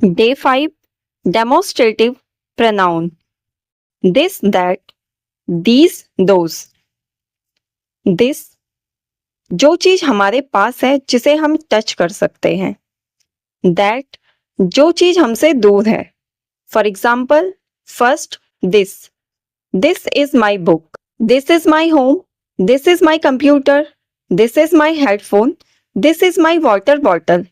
Day 5. Demonstrative pronoun. This, that, these, those. This, जो चीज हमारे पास है जिसे हम टच कर सकते हैं. That, जो चीज हमसे दूर है. For example, first, this. This is my book. This is my home. This is my computer. This is my headphone. This is my water bottle.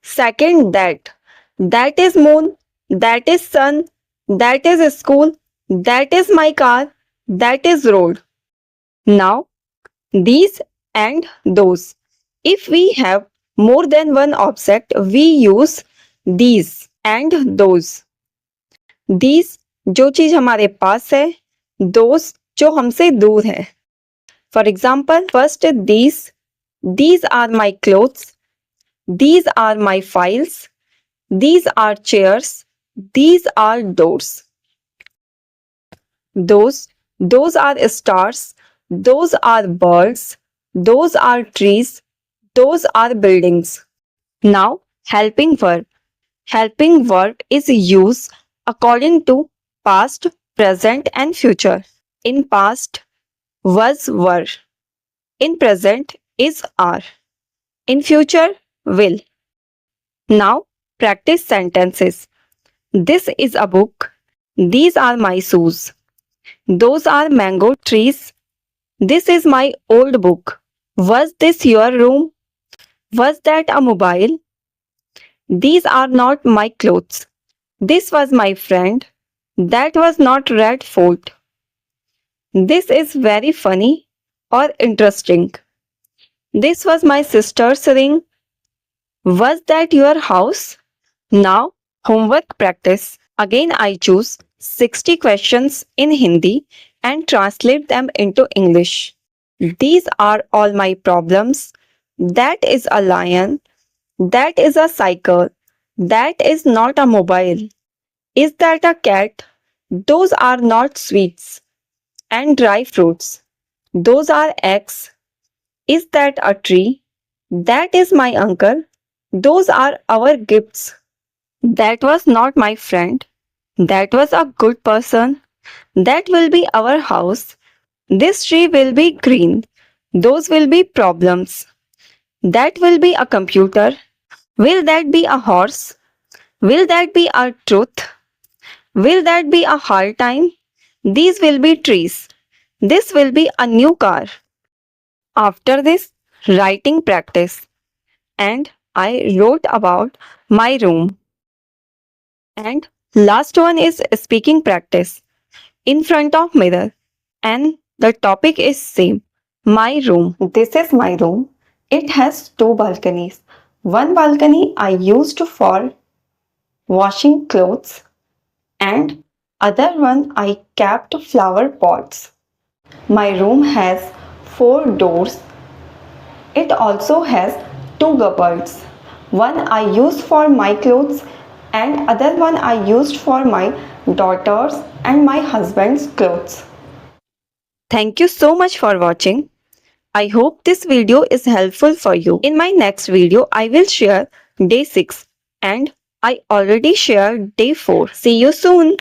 Second, that. That is moon. That is sun. That is school. That is my car. That is road. Now, these and those. If we have more than one object, we use these and those. These जो चीज हमारे पास है, those जो हमसे दूर है. For example, first these are my clothes, these are my files, these are chairs, these are doors. Those are stars, those are birds, those are trees, those are buildings. Now, helping verb. Helping verb is used according to past, present and future. In past, was, were. In present is, are. In future, will. Now, practice sentences. This is a book. These are my shoes. Those are mango trees. This is my old book. Was this your room? Was that a mobile? These are not my clothes. This was my friend. That was not Red Fort. This is very funny or interesting. This was my sister's ring. Was that your house? Now, homework practice. Again, I choose 60 questions in Hindi and translate them into English. These are all my problems. That is a lion. That is a cycle. That is not a mobile. Is that a cat? Those are not sweets and dry fruits. Those are eggs. Is that a tree? That is my uncle. Those are our gifts. That was not my friend. That was a good person. That will be our house. This tree will be green. Those will be problems. That will be a computer. Will that be a horse? Will that be a truth? Will that be a hard time? These will be trees. This will be a new car. After this, writing practice. And I wrote about my room. And last one is speaking practice. In front of mirror. And the topic is same. My room. This is my room. It has two balconies. One balcony I used for washing clothes and other one I kept flower pots. My room has 4 doors. It also has 2 cupboards. One I use for my clothes and other one I used for my daughter's and my husband's clothes. Thank you so much for watching. I hope this video is helpful for you. In my next video, I will share day 6 and I already shared day 4. See you soon.